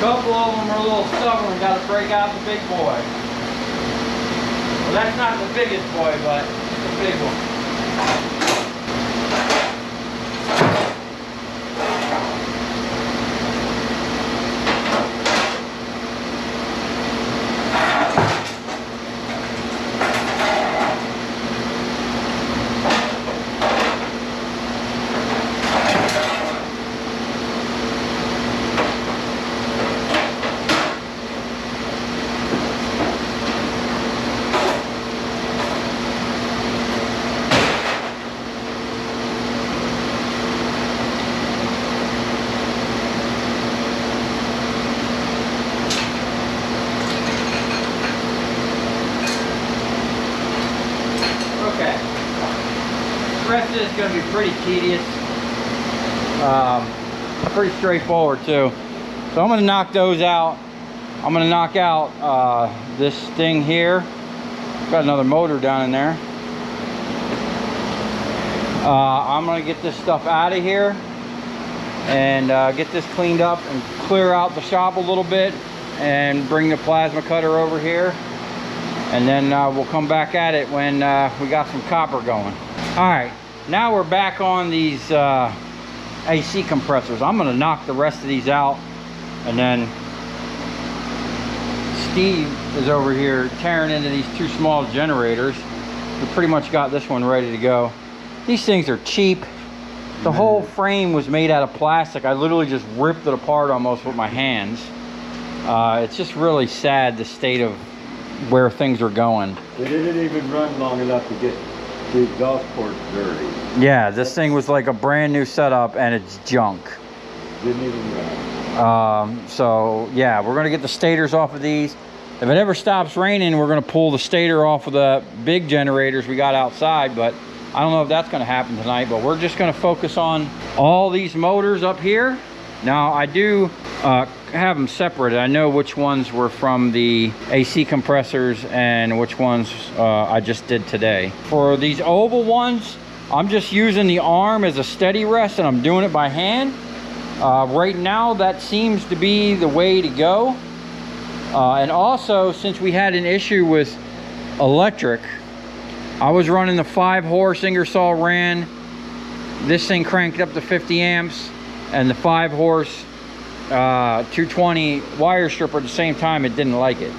A couple of them are a little stubborn and got to break out the big boy. Well, that's not the biggest boy, but it's the big one. The rest of this is going to be pretty tedious, pretty straightforward too. So I'm going to knock those out. I'm going to knock out this thing here. Got another motor down in there. I'm going to get this stuff out of here and get this cleaned up and clear out the shop a little bit and bring the plasma cutter over here, and then we'll come back at it when we got some copper going. All right, now we're back on these AC compressors. I'm going to knock the rest of these out, and then Steve is over here tearing into these two small generators. We pretty much got this one ready to go. These things are cheap. The whole frame was made out of plastic. I literally just ripped it apart almost with my hands. It's just really sad, the state of where things are going. They didn't even run long enough to get the exhaust ports dirty. Yeah, this thing was like a brand new setup and it's junk. Didn't even run. So yeah, we're gonna get the stators off of these. If it ever stops raining, we're gonna pull the stator off of the big generators we got outside, but I don't know if that's gonna happen tonight, but we're just gonna focus on all these motors up here. Now I do have them separated. I know which ones were from the AC compressors and which ones I just did today. For these oval ones, I'm just using the arm as a steady rest and I'm doing it by hand. Right now that seems to be the way to go. And also, since we had an issue with electric, I was running the 5-horse Ingersoll ran. This thing cranked up to 50 amps, and the 5-horse 220 wire stripper at the same time. It didn't like it.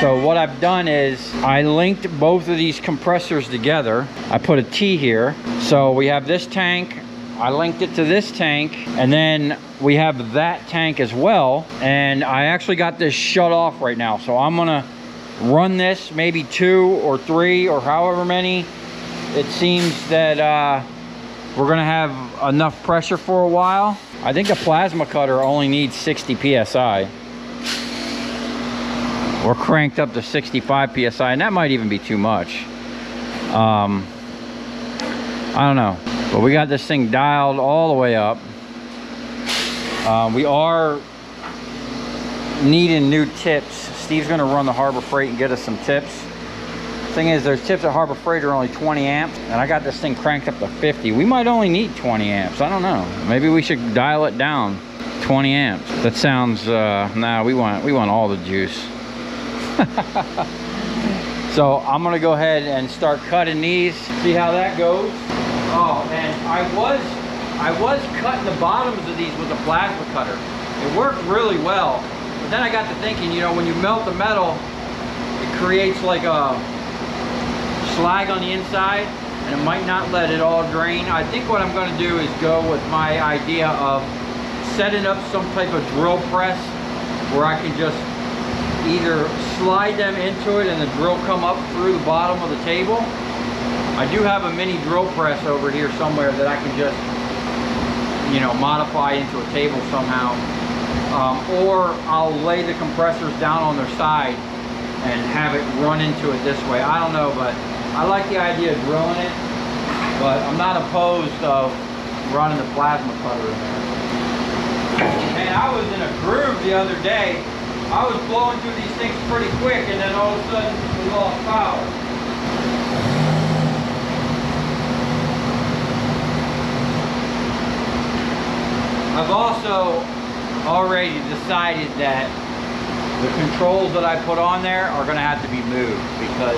So what I've done is I linked both of these compressors together. I put a T here. So we have this tank. I linked it to this tank, and then we have that tank as well. And I actually got this shut off right now. So I'm gonna run this maybe 2 or 3 or however many. It seems that we're gonna have enough pressure for a while. I think the plasma cutter only needs 60 psi. We're cranked up to 65 psi, and that might even be too much. I don't know, but we got this thing dialed all the way up. We are needing new tips. Steve's gonna run the Harbor Freight and get us some tips. Thing is, those tips at Harbor Freight are only 20 amps, and I got this thing cranked up to 50. We might only need 20 amps. I don't know. Maybe we should dial it down. 20 amps. That sounds. Nah, we want all the juice. So I'm gonna go ahead and start cutting these. See how that goes. Oh, and I was cutting the bottoms of these with a plasma cutter. It worked really well. But then I got to thinking, you know, when you melt the metal, it creates like a slag on the inside, and it might not let it all drain. I think what I'm going to do is go with my idea of setting up some type of drill press where I can just either slide them into it and the drill come up through the bottom of the table. I do have a mini drill press over here somewhere that I can just, you know, modify into a table somehow. Or I'll lay the compressors down on their side and have it run into it this way. I don't know, but I like the idea of drilling it, but I'm not opposed of running the plasma cutter in there. And I was in a groove the other day. I was blowing through these things pretty quick, and then all of a sudden we lost power. I've also already decided that the controls that I put on there are going to have to be moved, because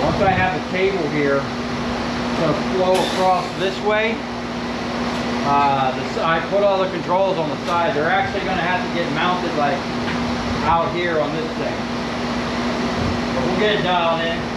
once I have the table here, it's going to flow across this way. I put all the controls on the side. They're actually going to have to get mounted like out here on this thing. But we'll get it dialed in.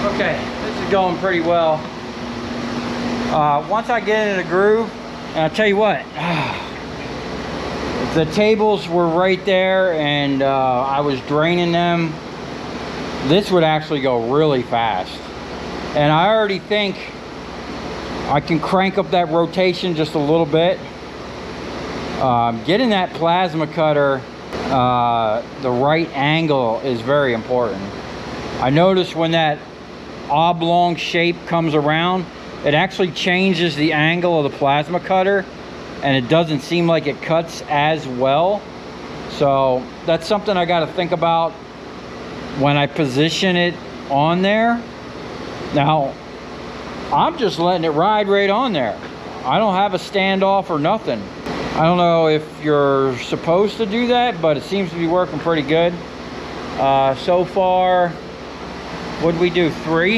Okay, this is going pretty well. Once I get in the groove, and I'll tell you what, the tables were right there and I was draining them, this would actually go really fast. And I already think I can crank up that rotation just a little bit. Getting that plasma cutter the right angle is very important. I noticed when that oblong shape comes around, it actually changes the angle of the plasma cutter and it doesn't seem like it cuts as well. So that's something I got to think about when I position it on there. Now I'm just letting it ride right on there. I don't have a standoff or nothing. I don't know if you're supposed to do that, but it seems to be working pretty good. So far, what'd we do, 3?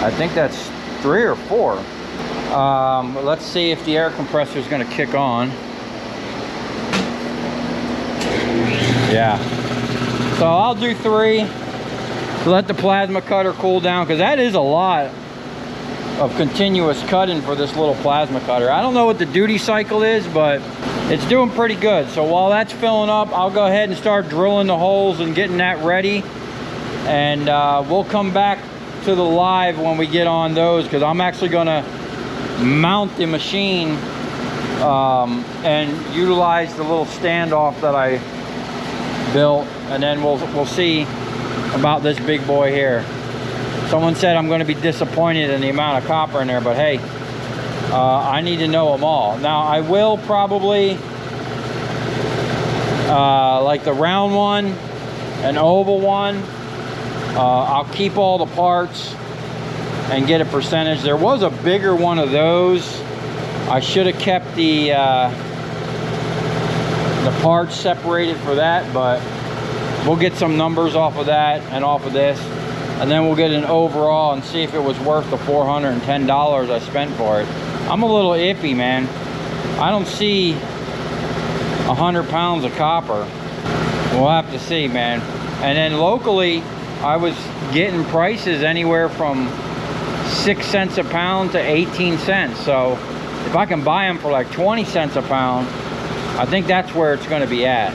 I think that's 3 or 4. Let's see if the air compressor is going to kick on. Yeah. So I'll do 3 to let the plasma cutter cool down, because that is a lot of continuous cutting for this little plasma cutter. I don't know what the duty cycle is, but it's doing pretty good. So while that's filling up, I'll go ahead and start drilling the holes and getting that ready. And we'll come back to the live when we get on those, because I'm actually gonna mount the machine and utilize the little standoff that I built, and then we'll see about this big boy here. Someone said I'm going to be disappointed in the amount of copper in there, but hey, I need to know them all. Now I will probably like the round one, an oval one, I'll keep all the parts and get a percentage. There was a bigger one of those. I should have kept the parts separated for that, but we'll get some numbers off of that and off of this, and then we'll get an overall and see if it was worth the $410 I spent for it. I'm a little iffy, man. I don't see 100 pounds of copper. We'll have to see, man. And then locally, I was getting prices anywhere from 6 cents a pound to 18 cents. So if I can buy them for like 20 cents a pound, I think that's where it's going to be at.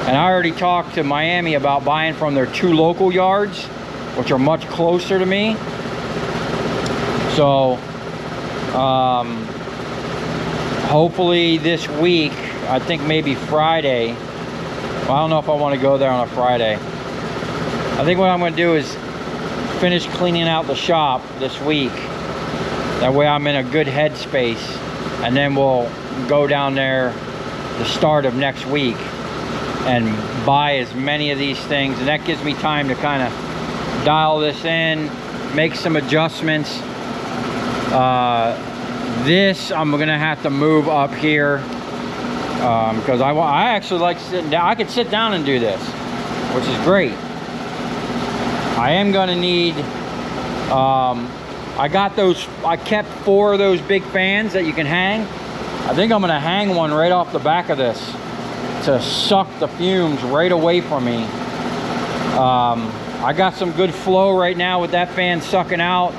And I already talked to Miami about buying from their 2 local yards, which are much closer to me. So hopefully this week, I think maybe Friday. Well, I don't know if I want to go there on a Friday. I think what I'm going to do is finish cleaning out the shop this week. That way I'm in a good headspace, and then we'll go down there the start of next week and buy as many of these things, and that gives me time to kind of dial this in, make some adjustments. This I'm gonna have to move up here because I actually like sitting down. I could sit down and do this, which is great. I am gonna need I kept 4 of those big fans that you can hang. I think I'm gonna hang one right off the back of this to suck the fumes right away from me. I got some good flow right now with that fan sucking out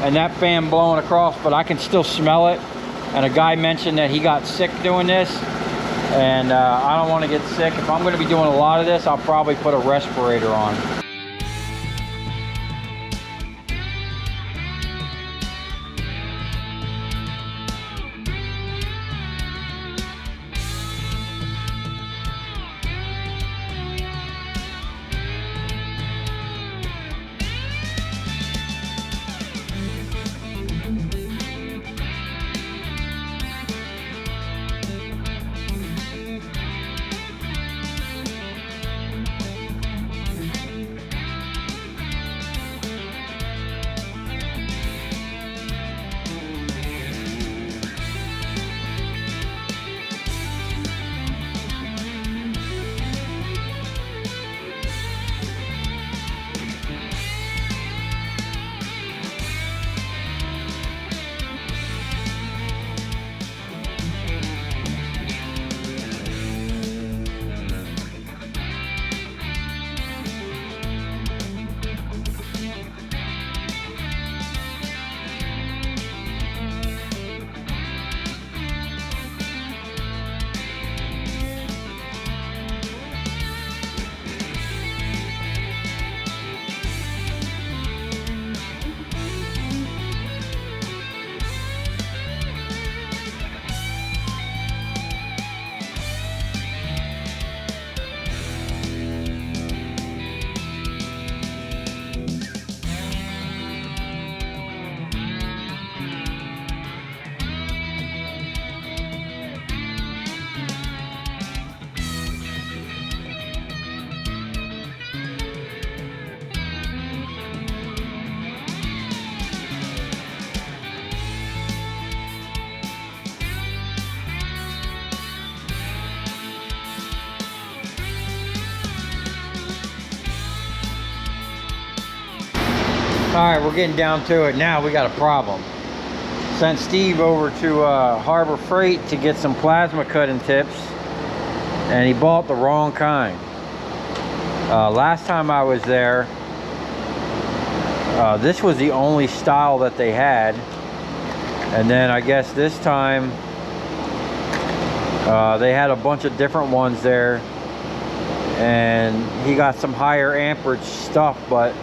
and that fan blowing across, but I can still smell it. And a guy mentioned that he got sick doing this, and I don't want to get sick. If I'm going to be doing a lot of this, I'll probably put a respirator on. right, we're getting down to it now. We got a problem. Sent Steve over to Harbor Freight to get some plasma cutting tips, and he bought the wrong kind. Last time I was there, this was the only style that they had, and then I guess this time they had a bunch of different ones there, and he got some higher amperage stuff, but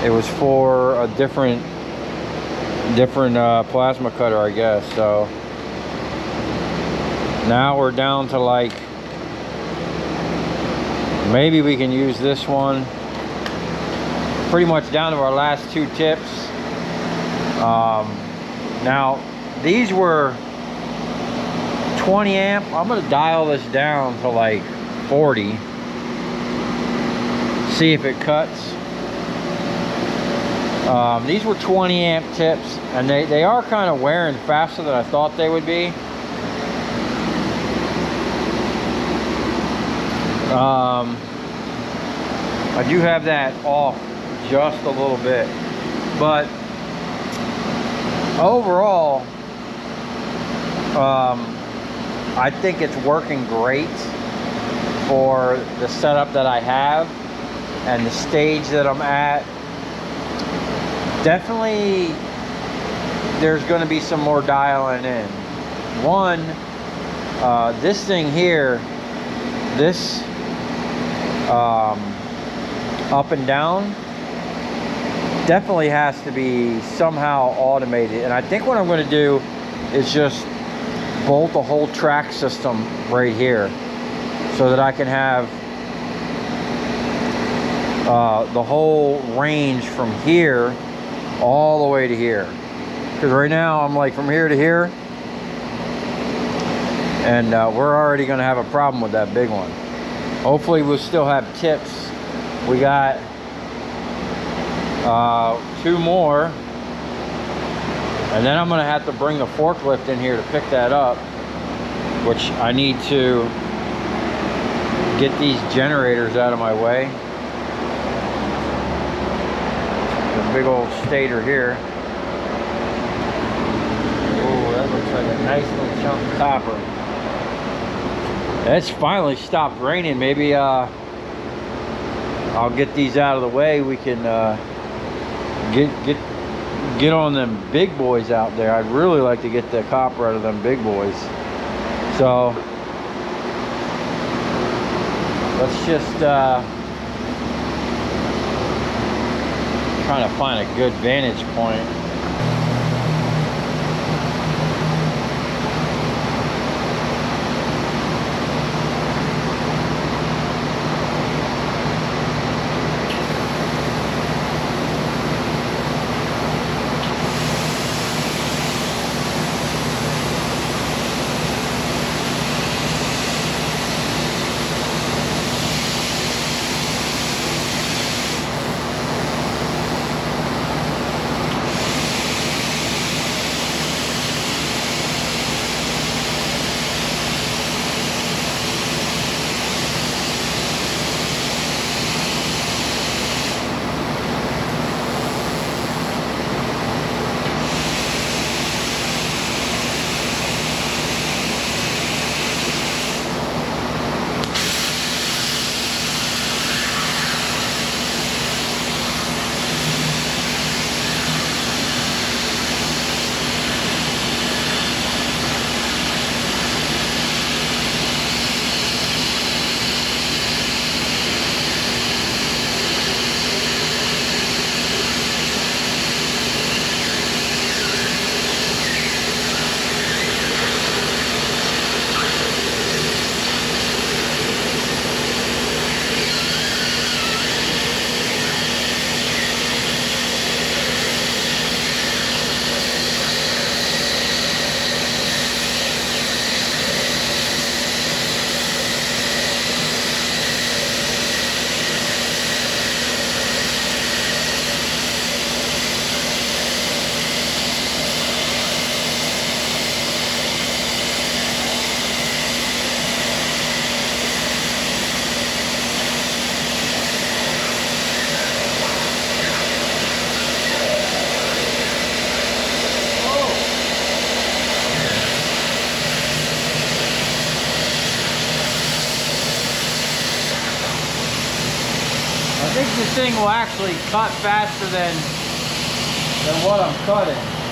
it was for a different plasma cutter, I guess. So now we're down to like, maybe we can use this one. Pretty much down to our last 2 tips. Now these were 20 amp. I'm gonna dial this down to like 40, see if it cuts. These were 20 amp tips, and they are kind of wearing faster than I thought they would be. I do have that off just a little bit, but overall I think it's working great for the setup that I have and the stage that I'm at. Definitely there's going to be some more dialing in. One, this thing here, this up and down, definitely has to be somehow automated. And I think what I'm going to do is just bolt the whole track system right here so that I can have the whole range from here all the way to here, because right now I'm like from here to here, and we're already going to have a problem with that big one. Hopefully we'll still have tips. We got 2 more, and then I'm going to have to bring the forklift in here to pick that up, which I need to get these generators out of my way. Big old stator here. Oh, that looks like a nice little chunk of copper. It's finally stopped raining. Maybe I'll get these out of the way. We can get on them big boys out there. I'd really like to get the copper out of them big boys. So let's just trying to find a good vantage point. think this thing will actually cut faster than what I'm cutting.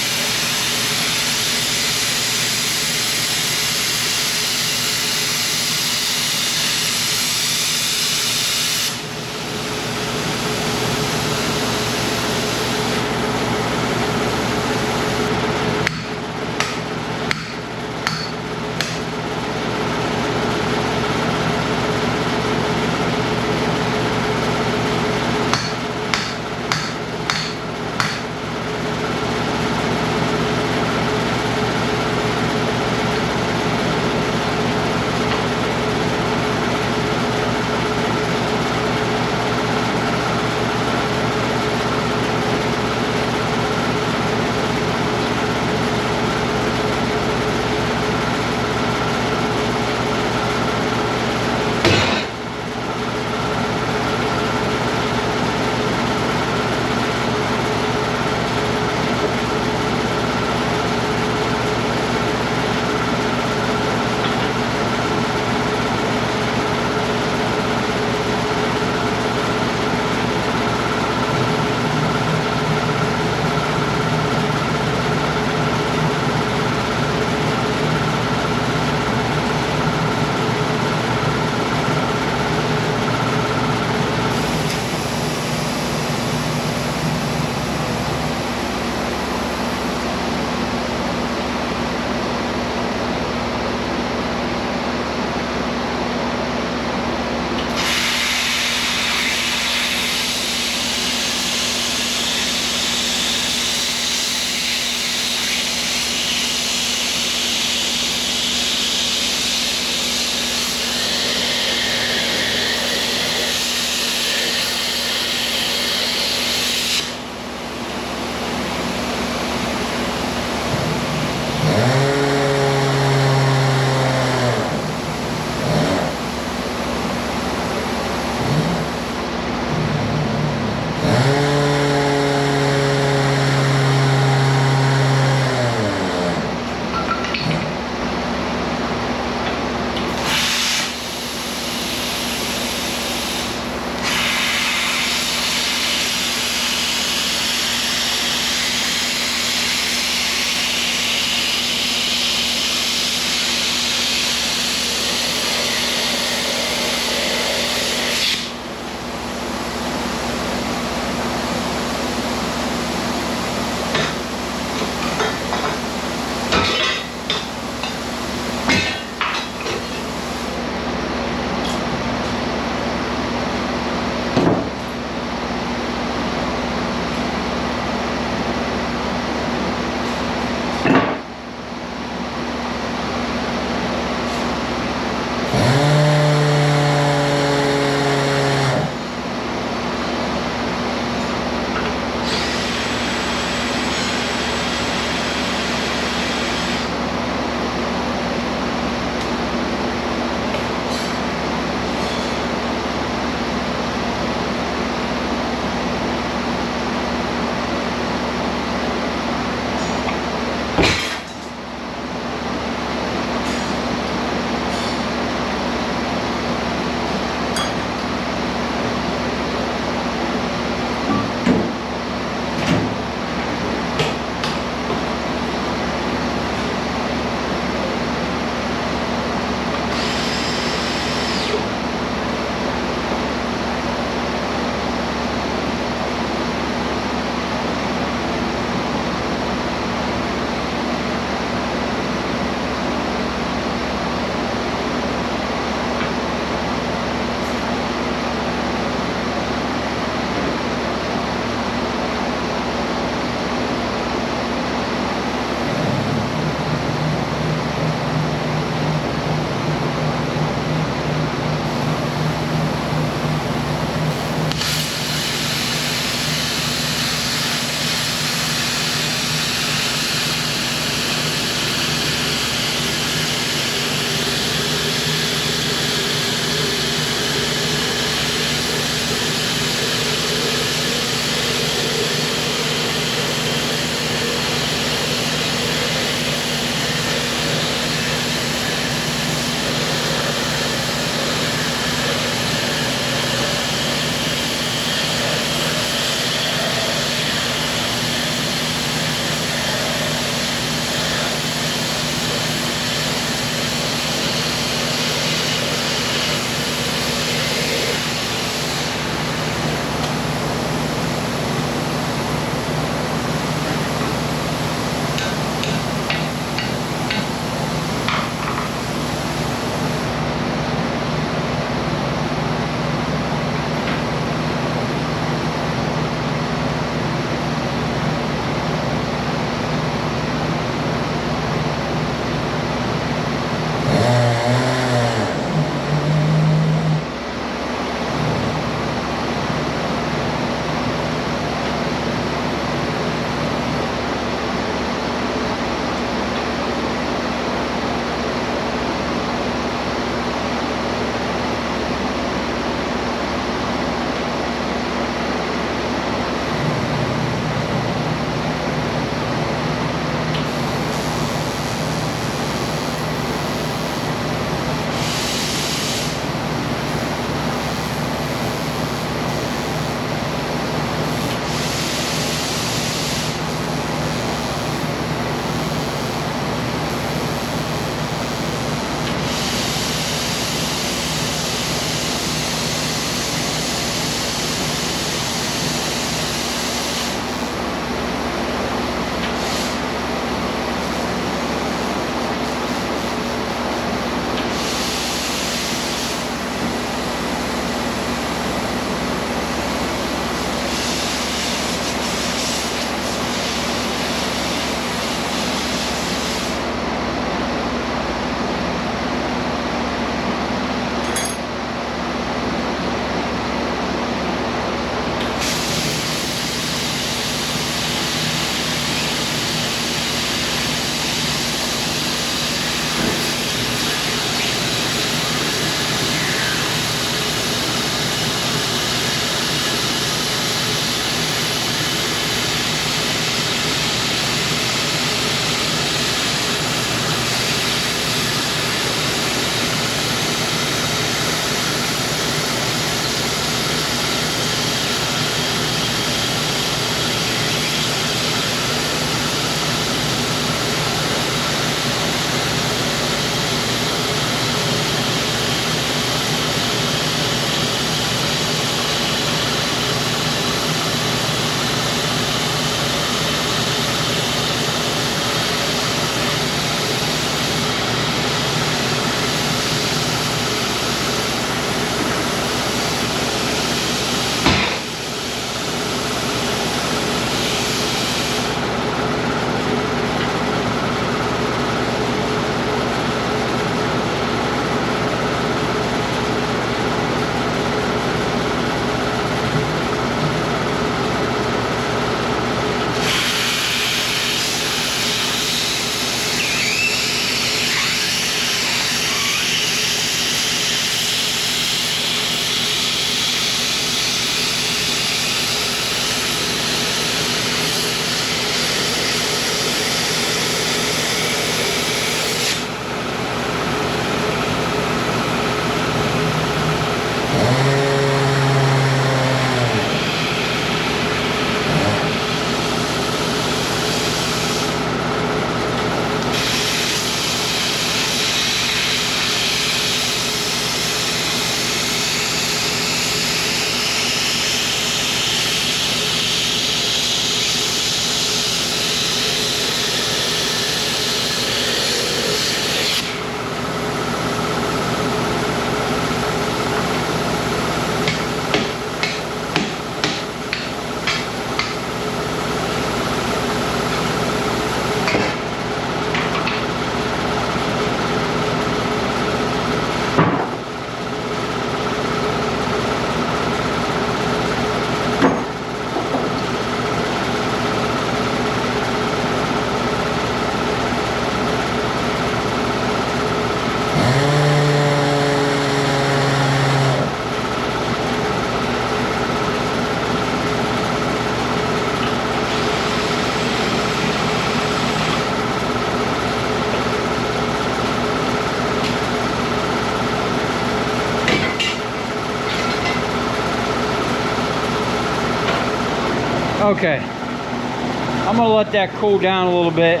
Okay, I'm gonna let that cool down a little bit.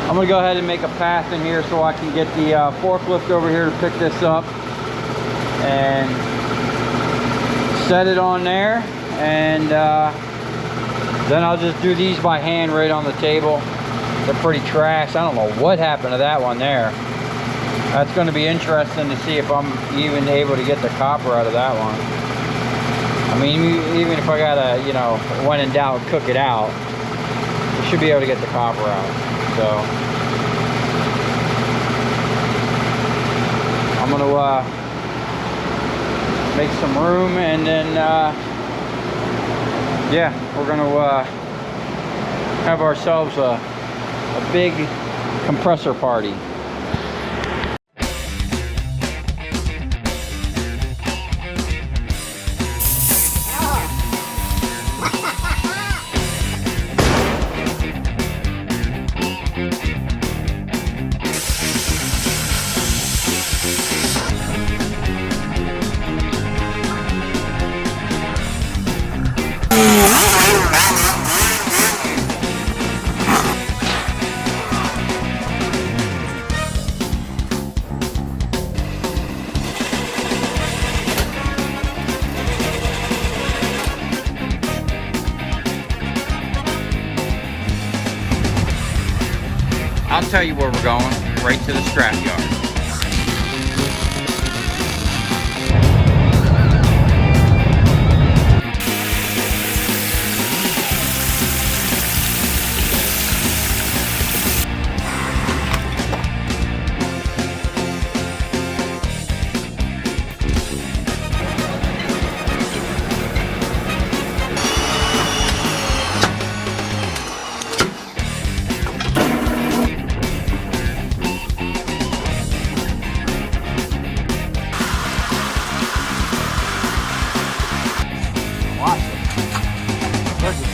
I'm gonna go ahead and make a path in here so I can get the forklift over here to pick this up and set it on there, and then I'll just do these by hand right on the table. They're pretty trash. I don't know what happened to that one there. That's going to be interesting to see if I'm even able to get the copper out of that one. I mean, even if I gotta, you know, when in doubt, cook it out, I should be able to get the copper out. So I'm gonna make some room, and then yeah, we're gonna have ourselves a big compressor party. I'll tell you where we're going, right to the scrap yard.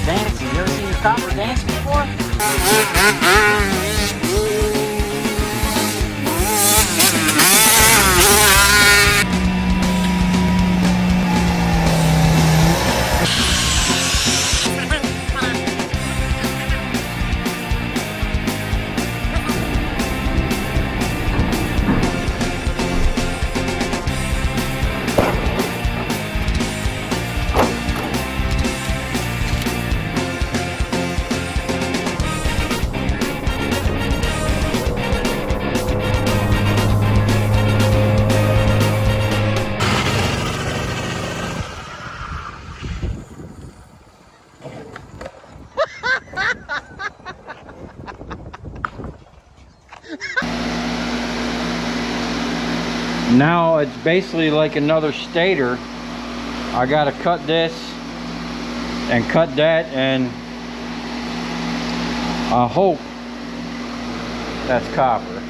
Dancing. You ever seen your copper dancing before? Now it's basically like another stator. I gotta cut this and cut that, and I hope that's copper.